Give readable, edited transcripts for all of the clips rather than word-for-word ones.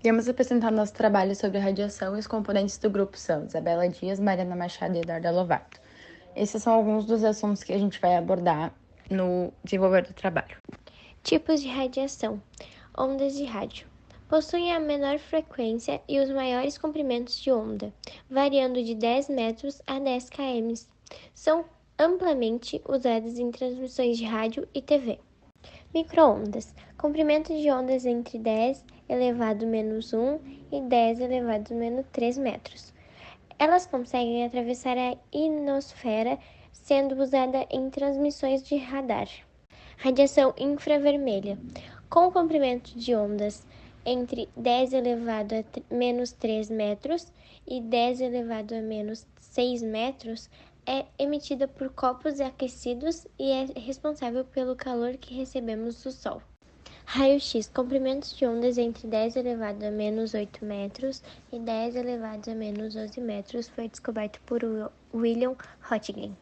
Viemos apresentar nosso trabalho sobre radiação e os componentes do grupo são Isabela Dias, Mariana Machado e Eduarda Lovato. Esses são alguns dos assuntos que a gente vai abordar no desenvolver do trabalho. Tipos de radiação. Ondas de rádio. Possuem a menor frequência e os maiores comprimentos de onda, variando de 10 metros a 10 km. São amplamente usadas em transmissões de rádio e TV. Microondas. Comprimento de ondas entre 10 elevado menos 1 e 10 elevado menos 3 metros. Elas conseguem atravessar a ionosfera, sendo usada em transmissões de radar. Radiação infravermelha. Com comprimento de ondas entre 10 elevado a menos 3 metros e 10 elevado a menos 6 metros, é emitida por corpos aquecidos e é responsável pelo calor que recebemos do Sol. Raio-X. Comprimentos de ondas entre 10 elevado a menos 8 metros e 10 elevado a menos 12 metros foi descoberto por William Röntgen.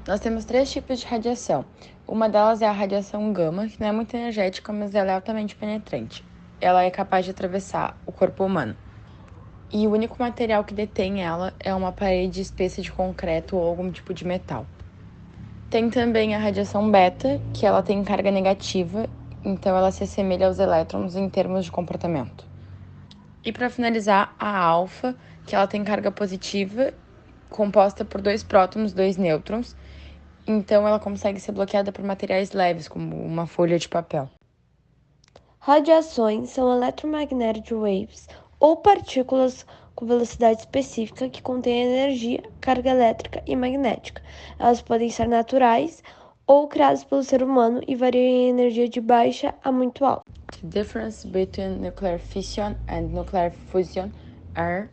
Nós temos 3 tipos de radiação. Uma delas é a radiação gama, que não é muito energética, mas ela é altamente penetrante. Ela é capaz de atravessar o corpo humano. E o único material que detém ela é uma parede espessa de concreto ou algum tipo de metal. Tem também a radiação beta, que ela tem carga negativa, então ela se assemelha aos elétrons em termos de comportamento. E para finalizar, a alfa, que ela tem carga positiva, composta por 2 prótons, 2 nêutrons, então ela consegue ser bloqueada por materiais leves, como uma folha de papel. Radiações são electromagnetic waves, ou partículas com velocidade específica que contêm energia, carga elétrica e magnética. Elas podem ser naturais ou criadas pelo ser humano e variam em energia de baixa a muito alta. The difference between nuclear fission and nuclear fusion are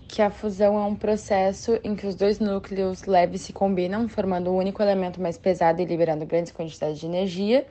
que a fusão é um processo em que os 2 núcleos leves se combinam, formando um único elemento mais pesado e liberando grandes quantidades de energia,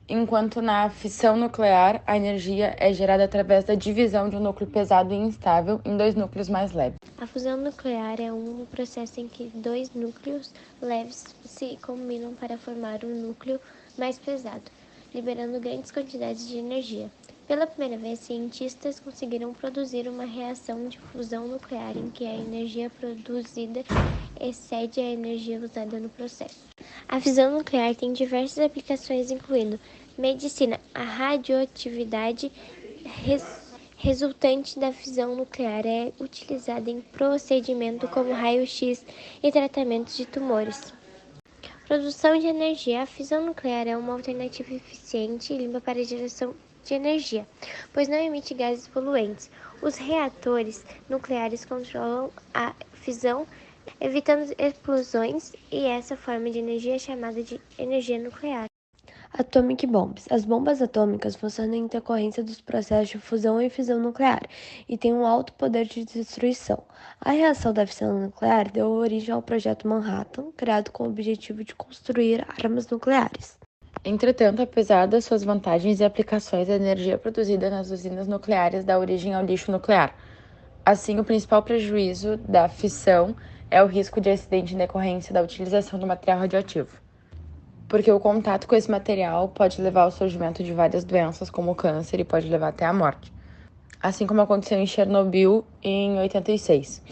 enquanto na fissão nuclear a energia é gerada através da divisão de um núcleo pesado e instável em 2 núcleos mais leves. A fusão nuclear é um processo em que 2 núcleos leves se combinam para formar um núcleo mais pesado, liberando grandes quantidades de energia. Pela primeira vez, cientistas conseguiram produzir uma reação de fusão nuclear em que a energia produzida excede a energia usada no processo. A fissão nuclear tem diversas aplicações, incluindo medicina. A radioatividade resultante da fissão nuclear é utilizada em procedimentos como raio-x e tratamentos de tumores. Produção de energia. A fissão nuclear é uma alternativa eficiente e limpa para a geração de energia, pois não emite gases poluentes. Os reatores nucleares controlam a fissão, evitando explosões, e essa forma de energia é chamada de energia nuclear. Atomic bombs. As bombas atômicas funcionam em decorrência dos processos de fusão e fissão nuclear e têm um alto poder de destruição. A reação da fissão nuclear deu origem ao Projeto Manhattan, criado com o objetivo de construir armas nucleares. Entretanto, apesar das suas vantagens e aplicações, a energia produzida nas usinas nucleares dá origem ao lixo nuclear. Assim, o principal prejuízo da fissão é o risco de acidente em decorrência da utilização do material radioativo, porque o contato com esse material pode levar ao surgimento de várias doenças, como o câncer, e pode levar até a morte. Assim como aconteceu em Chernobyl em 86.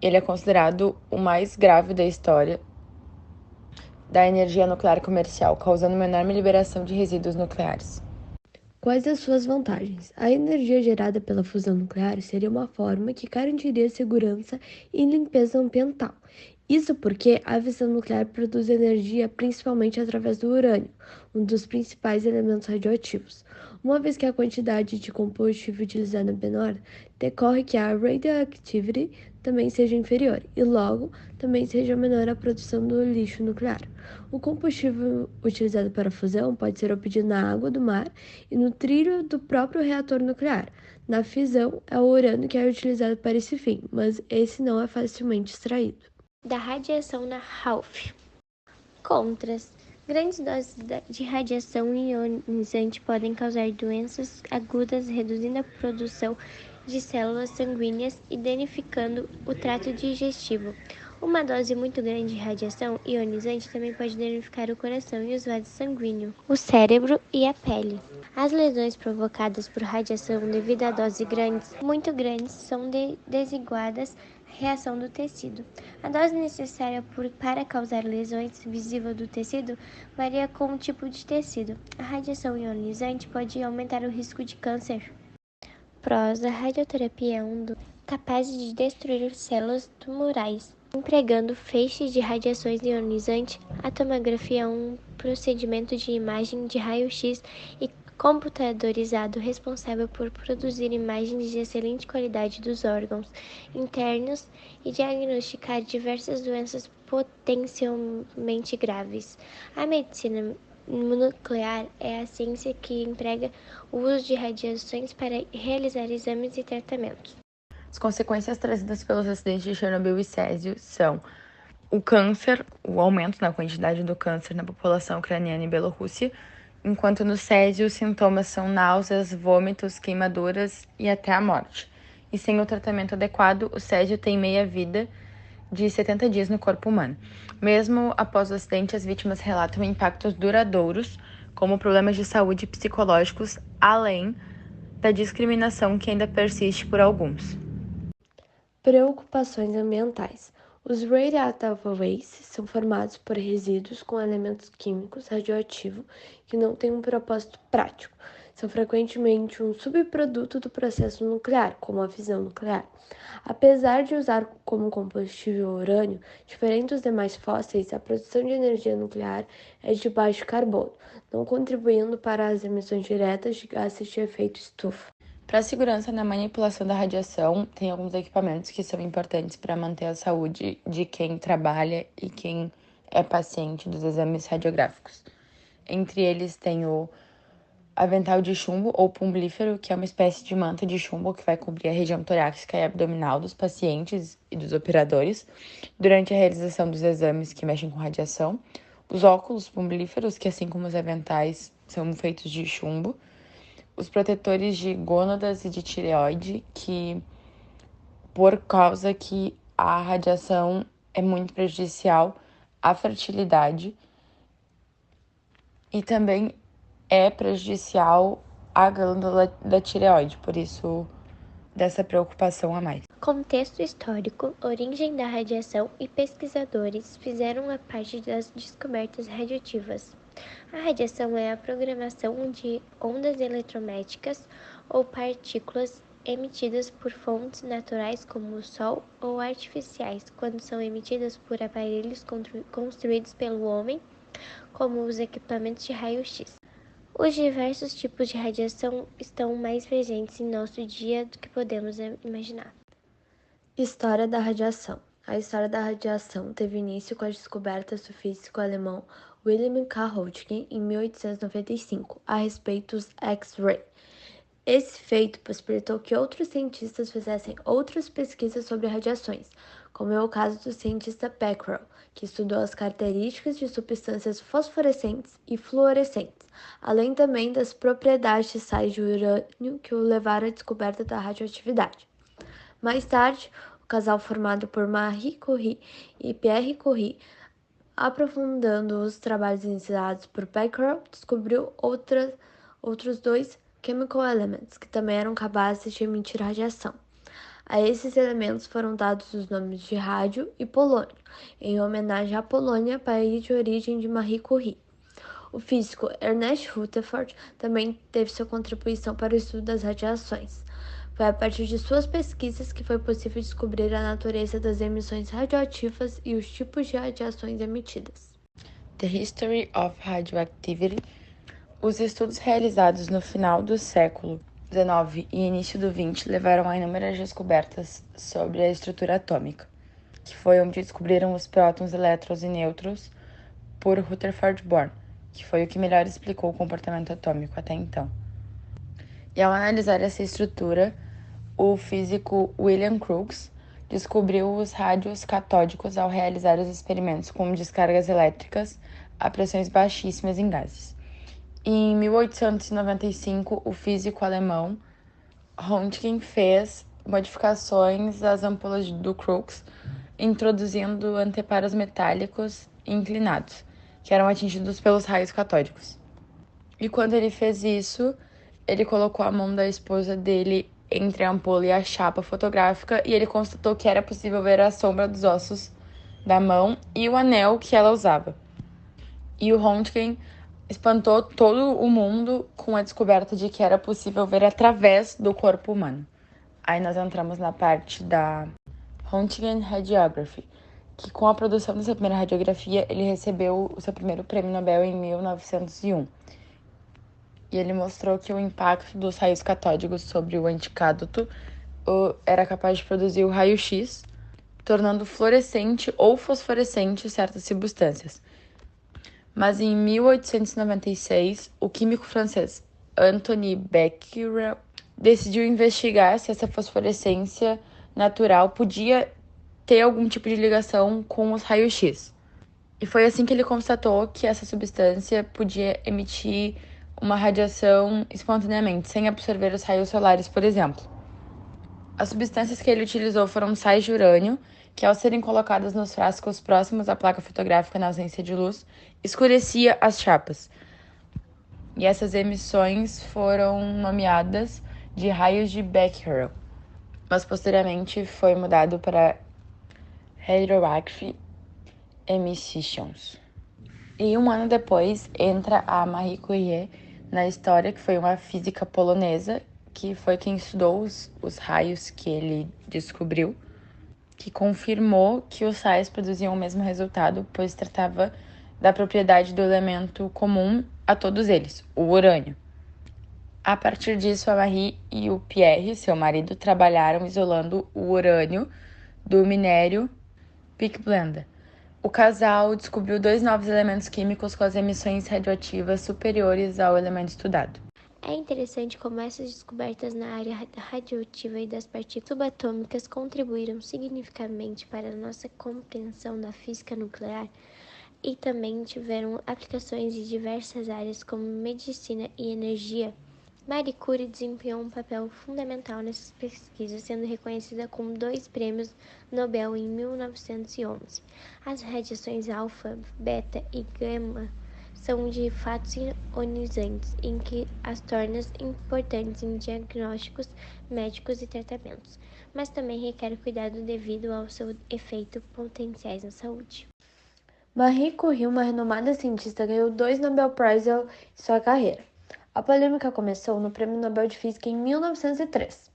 Ele é considerado o mais grave da história da energia nuclear comercial, causando uma enorme liberação de resíduos nucleares. Quais as suas vantagens? A energia gerada pela fusão nuclear seria uma forma que garantiria segurança e limpeza ambiental. Isso porque a fissão nuclear produz energia principalmente através do urânio, um dos principais elementos radioativos. Uma vez que a quantidade de combustível utilizada é menor, decorre que a radioactivity também seja inferior e, logo, também seja menor a produção do lixo nuclear. O combustível utilizado para a fusão pode ser obtido na água do mar e no trilho do próprio reator nuclear. Na fissão, é o urânio que é utilizado para esse fim, mas esse não é facilmente extraído. Da radiação na Ralph. Contras. Grandes doses de radiação ionizante podem causar doenças agudas, reduzindo a produção de células sanguíneas e danificando o trato digestivo. Uma dose muito grande de radiação ionizante também pode danificar o coração e os vasos sanguíneos, o cérebro e a pele. As lesões provocadas por radiação devido a doses muito grandes, são desiguadas à reação do tecido. A dose necessária para causar lesões visíveis do tecido varia com o tipo de tecido. A radiação ionizante pode aumentar o risco de câncer. A radioterapia é capaz de destruir células tumorais. Empregando feixes de radiações ionizantes, a tomografia é um procedimento de imagem de raio-x e computadorizado responsável por produzir imagens de excelente qualidade dos órgãos internos e diagnosticar diversas doenças potencialmente graves. A medicina nuclear é a ciência que emprega o uso de radiações para realizar exames e tratamentos. As consequências trazidas pelos acidentes de Chernobyl e Césio são o câncer, o aumento na quantidade do câncer na população ucraniana e Bielorrússia, enquanto no Césio os sintomas são náuseas, vômitos, queimaduras e até a morte. E sem o tratamento adequado, o Césio tem meia-vida de 70 dias no corpo humano. Mesmo após o acidente, as vítimas relatam impactos duradouros, como problemas de saúde psicológicos, além da discriminação que ainda persiste por alguns. Preocupações ambientais. Os radioactive wastes são formados por resíduos com elementos químicos radioativos que não têm um propósito prático. São frequentemente um subproduto do processo nuclear, como a fissão nuclear. Apesar de usar como combustível urânio, diferente dos demais fósseis, a produção de energia nuclear é de baixo carbono, não contribuindo para as emissões diretas de gases de efeito estufa. Para a segurança na manipulação da radiação, tem alguns equipamentos que são importantes para manter a saúde de quem trabalha e quem é paciente dos exames radiográficos. Entre eles tem o avental de chumbo ou pumblífero, que é uma espécie de manta de chumbo que vai cobrir a região torácica e abdominal dos pacientes e dos operadores durante a realização dos exames que mexem com radiação. Os óculos pumblíferos, que assim como os aventais, são feitos de chumbo. Os protetores de gônadas e de tireoide, que por causa que a radiação é muito prejudicial à fertilidade e também é prejudicial à glândula da tireoide, por isso dessa preocupação a mais. Contexto histórico, origem da radiação e pesquisadores fizeram a parte das descobertas radioativas. A radiação é a programação de ondas eletromagnéticas ou partículas emitidas por fontes naturais como o Sol ou artificiais, quando são emitidas por aparelhos construídos pelo homem, como os equipamentos de raio-x. Os diversos tipos de radiação estão mais presentes em nosso dia do que podemos imaginar. História da radiação. A história da radiação teve início com as descobertas do físico alemão Wilhelm K. Röntgen em 1895 a respeito dos X-ray. Esse feito possibilitou que outros cientistas fizessem outras pesquisas sobre radiações, como é o caso do cientista Becquerel, que estudou as características de substâncias fosforescentes e fluorescentes, além também das propriedades de sais de urânio que o levaram à descoberta da radioatividade. Mais tarde, o casal formado por Marie Curie e Pierre Curie, aprofundando os trabalhos iniciados por Becquerel, descobriu outros dois chemical elements que também eram capazes de emitir radiação. A esses elementos foram dados os nomes de rádio e polônio, em homenagem à Polônia, país de origem de Marie Curie. O físico Ernest Rutherford também teve sua contribuição para o estudo das radiações. Foi a partir de suas pesquisas que foi possível descobrir a natureza das emissões radioativas e os tipos de radiações emitidas. The History of Radioactivity. Os estudos realizados no final do século XIX e início do XX levaram a inúmeras descobertas sobre a estrutura atômica, que foi onde descobriram os prótons, elétrons e nêutrons por Rutherford Bohr, que foi o que melhor explicou o comportamento atômico até então. E ao analisar essa estrutura, o físico William Crookes descobriu os rádios catódicos ao realizar os experimentos com descargas elétricas a pressões baixíssimas em gases. Em 1895, o físico alemão Röntgen fez modificações às ampolas do Crookes introduzindo anteparos metálicos inclinados, que eram atingidos pelos raios catódicos. E quando ele fez isso, ele colocou a mão da esposa dele entre a ampola e a chapa fotográfica e ele constatou que era possível ver a sombra dos ossos da mão e o anel que ela usava. E o Röntgen espantou todo o mundo com a descoberta de que era possível ver através do corpo humano. Aí nós entramos na parte da Röntgen Radiography, que com a produção dessa primeira radiografia, ele recebeu o seu primeiro prêmio Nobel em 1901. E ele mostrou que o impacto dos raios catódicos sobre o anticádoto era capaz de produzir o raio-X, tornando fluorescente ou fosforescente certas substâncias. Mas em 1896, o químico francês Antoine Becquerel decidiu investigar se essa fosforescência natural podia ter algum tipo de ligação com os raios-X. E foi assim que ele constatou que essa substância podia emitir uma radiação espontaneamente, sem absorver os raios solares, por exemplo. As substâncias que ele utilizou foram sais de urânio, que ao serem colocadas nos frascos próximos à placa fotográfica na ausência de luz, escurecia as chapas. E essas emissões foram nomeadas de raios de Becquerel, mas posteriormente foi mudado para radioactive emissions. E um ano depois entra a Marie Curie na história, que foi uma física polonesa, que foi quem estudou os raios que ele descobriu, que confirmou que os sais produziam o mesmo resultado, pois tratava da propriedade do elemento comum a todos eles, o urânio. A partir disso, a Marie e o Pierre, seu marido, trabalharam isolando o urânio do minério Pickblende. O casal descobriu 2 novos elementos químicos com as emissões radioativas superiores ao elemento estudado. É interessante como essas descobertas na área radioativa e das partículas subatômicas contribuíram significativamente para a nossa compreensão da física nuclear e também tiveram aplicações em diversas áreas como medicina e energia. Marie Curie desempenhou um papel fundamental nessas pesquisas, sendo reconhecida com 2 prêmios Nobel em 1911. As radiações alfa, beta e gama são de fato ionizantes, em que as tornam importantes em diagnósticos médicos e tratamentos, mas também requer cuidado devido ao seu efeito potenciais na saúde. Marie Curie, uma renomada cientista, ganhou 2 Nobel Prize em sua carreira. A polêmica começou no Prêmio Nobel de Física em 1903.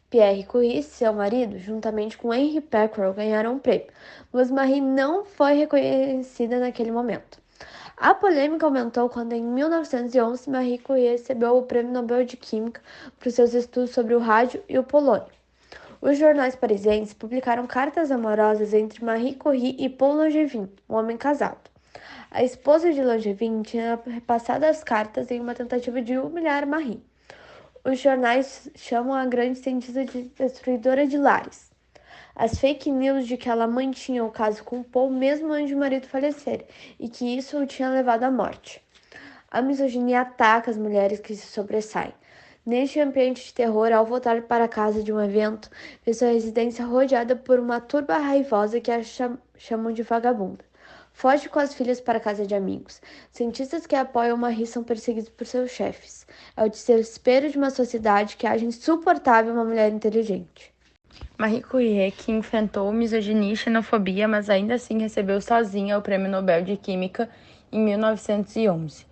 Pierre Curie e seu marido, juntamente com Henri Becquerel, ganharam o prêmio, mas Marie não foi reconhecida naquele momento. A polêmica aumentou quando, em 1911, Marie Curie recebeu o Prêmio Nobel de Química por seus estudos sobre o rádio e o polônio. Os jornais parisienses publicaram cartas amorosas entre Marie Curie e Paul Langevin, um homem casado. A esposa de Langevin tinha repassado as cartas em uma tentativa de humilhar Marie. Os jornais chamam a grande cientista de destruidora de lares. As fake news de que ela mantinha o caso com Paul mesmo antes de o marido falecer e que isso o tinha levado à morte. A misoginia ataca as mulheres que se sobressaem. Neste ambiente de terror, ao voltar para casa de um evento, vê sua residência rodeada por uma turba raivosa que a chamam de vagabunda. Foge com as filhas para a casa de amigos. Cientistas que apoiam Marie são perseguidos por seus chefes. É o desespero de uma sociedade que acha insuportável uma mulher inteligente. Marie Curie, que enfrentou misoginia e xenofobia, mas ainda assim recebeu sozinha o Prêmio Nobel de Química em 1911,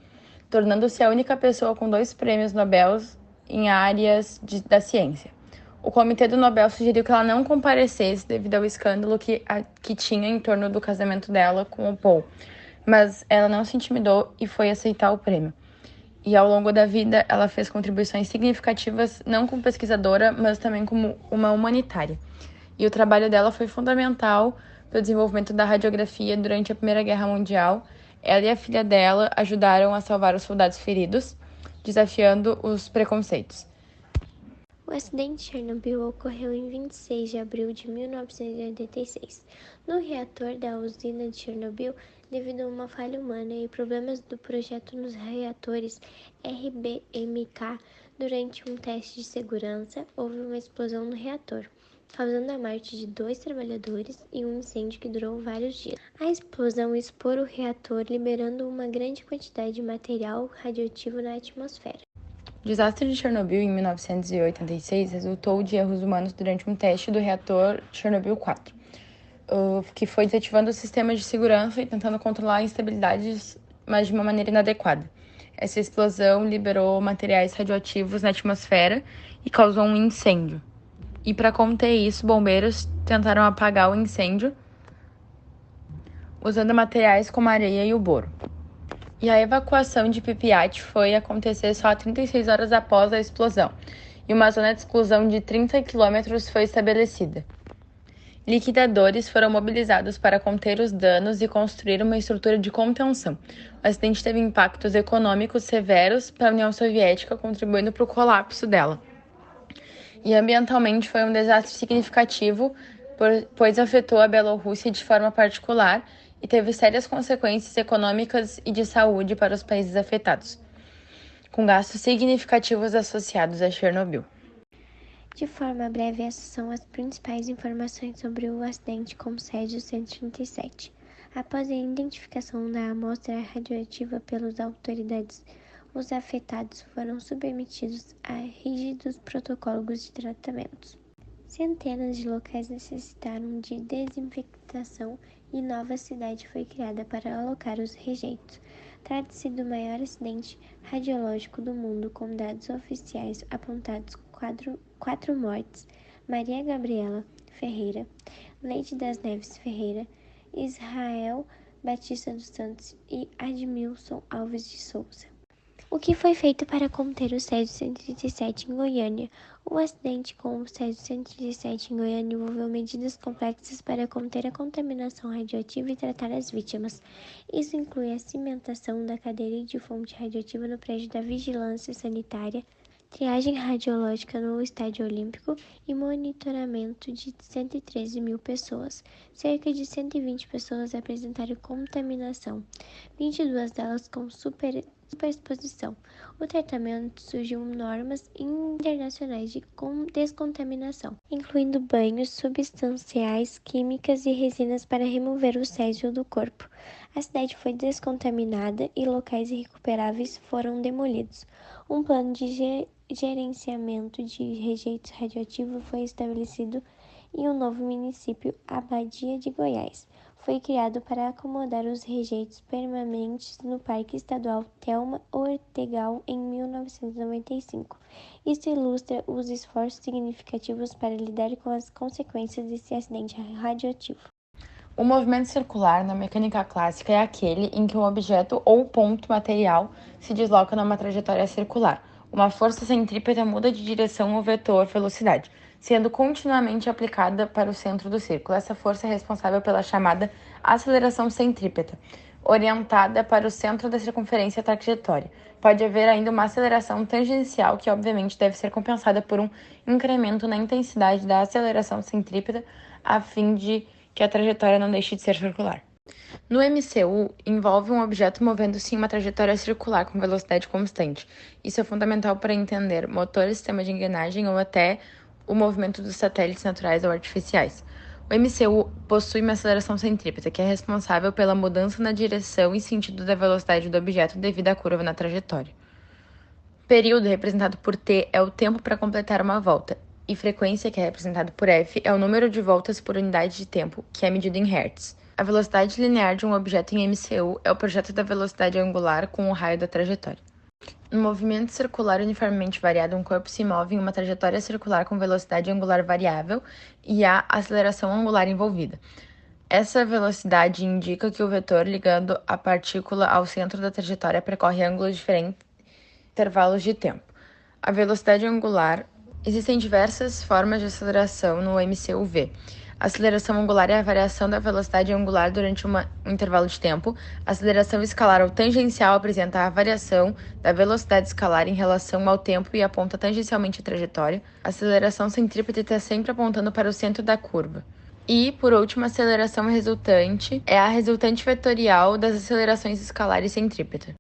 tornando-se a única pessoa com 2 prêmios Nobel em áreas da ciência. O Comitê do Nobel sugeriu que ela não comparecesse devido ao escândalo que tinha em torno do casamento dela com o Paul, mas ela não se intimidou e foi aceitar o prêmio. E ao longo da vida, ela fez contribuições significativas, não como pesquisadora, mas também como uma humanitária. E o trabalho dela foi fundamental para o desenvolvimento da radiografia durante a Primeira Guerra Mundial. Ela e a filha dela ajudaram a salvar os soldados feridos, desafiando os preconceitos. O acidente de Chernobyl ocorreu em 26 de abril de 1986, no reator da usina de Chernobyl, devido a uma falha humana e problemas do projeto nos reatores RBMK. Durante um teste de segurança, houve uma explosão no reator. causando a morte de 2 trabalhadores e um incêndio que durou vários dias. A explosão expôs o reator, liberando uma grande quantidade de material radioativo na atmosfera. O desastre de Chernobyl em 1986 resultou de erros humanos durante um teste do reator Chernobyl 4, que foi desativando o sistema de segurança e tentando controlar instabilidades, mas de uma maneira inadequada. Essa explosão liberou materiais radioativos na atmosfera e causou um incêndio. E para conter isso, bombeiros tentaram apagar o incêndio usando materiais como a areia e o boro. E a evacuação de Pripyat foi acontecer só 36 horas após a explosão, e uma zona de exclusão de 30 quilômetros foi estabelecida. Liquidadores foram mobilizados para conter os danos e construir uma estrutura de contenção. O acidente teve impactos econômicos severos para a União Soviética, contribuindo para o colapso dela. E ambientalmente foi um desastre significativo, pois afetou a Bielorrússia de forma particular e teve sérias consequências econômicas e de saúde para os países afetados, com gastos significativos associados a Chernobyl. De forma breve, essas são as principais informações sobre o acidente com Césio 137. Após a identificação da amostra radioativa pelas autoridades, os afetados foram submetidos a rígidos protocolos de tratamento. Centenas de locais necessitaram de desinfectação e nova cidade foi criada para alocar os rejeitos. Trata-se do maior acidente radiológico do mundo, com dados oficiais apontados 4 mortes: Maria Gabriela Ferreira, Leide das Neves Ferreira, Israel Batista dos Santos e Admilson Alves de Souza. O que foi feito para conter o Césio 137 em Goiânia? O acidente com o Césio 137 em Goiânia envolveu medidas complexas para conter a contaminação radioativa e tratar as vítimas. Isso inclui a cimentação da cadeia de fonte radioativa no prédio da Vigilância Sanitária, triagem radiológica no Estádio Olímpico e monitoramento de 113 mil pessoas. Cerca de 120 pessoas apresentaram contaminação, 22 delas com superexposição. O tratamento surgiu normas internacionais de descontaminação, incluindo banhos, substanciais químicas e resinas para remover o césio do corpo. A cidade foi descontaminada e locais irrecuperáveis foram demolidos. Um plano de gerenciamento de rejeitos radioativos foi estabelecido e um novo município, Abadia de Goiás, foi criado para acomodar os rejeitos permanentes no Parque Estadual Thelma Ortegal em 1995. Isso ilustra os esforços significativos para lidar com as consequências desse acidente radioativo. O movimento circular na mecânica clássica é aquele em que um objeto ou ponto material se desloca numa trajetória circular. Uma força centrípeta muda de direção ao vetor velocidade, sendo continuamente aplicada para o centro do círculo. Essa força é responsável pela chamada aceleração centrípeta, orientada para o centro da circunferência da trajetória. Pode haver ainda uma aceleração tangencial, que obviamente deve ser compensada por um incremento na intensidade da aceleração centrípeta, a fim de que a trajetória não deixe de ser circular. No MCU, envolve um objeto movendo-se em uma trajetória circular com velocidade constante. Isso é fundamental para entender motores, sistema de engrenagem ou até o movimento dos satélites naturais ou artificiais. O MCU possui uma aceleração centrípeta, que é responsável pela mudança na direção e sentido da velocidade do objeto devido à curva na trajetória. Período, representado por T, é o tempo para completar uma volta, e frequência, que é representado por F, é o número de voltas por unidade de tempo, que é medido em Hertz. A velocidade linear de um objeto em MCU é o projeto da velocidade angular com o raio da trajetória. No movimento circular uniformemente variado, um corpo se move em uma trajetória circular com velocidade angular variável e há aceleração angular envolvida. Essa velocidade indica que o vetor ligando a partícula ao centro da trajetória percorre ângulos diferentes em intervalos de tempo. A velocidade angular. Existem diversas formas de aceleração no MCU-V. A aceleração angular é a variação da velocidade angular durante um intervalo de tempo. A aceleração escalar ou tangencial apresenta a variação da velocidade escalar em relação ao tempo e aponta tangencialmente a trajetória. A aceleração centrípeta está sempre apontando para o centro da curva. E, por último, a aceleração resultante é a resultante vetorial das acelerações escalar e centrípeta.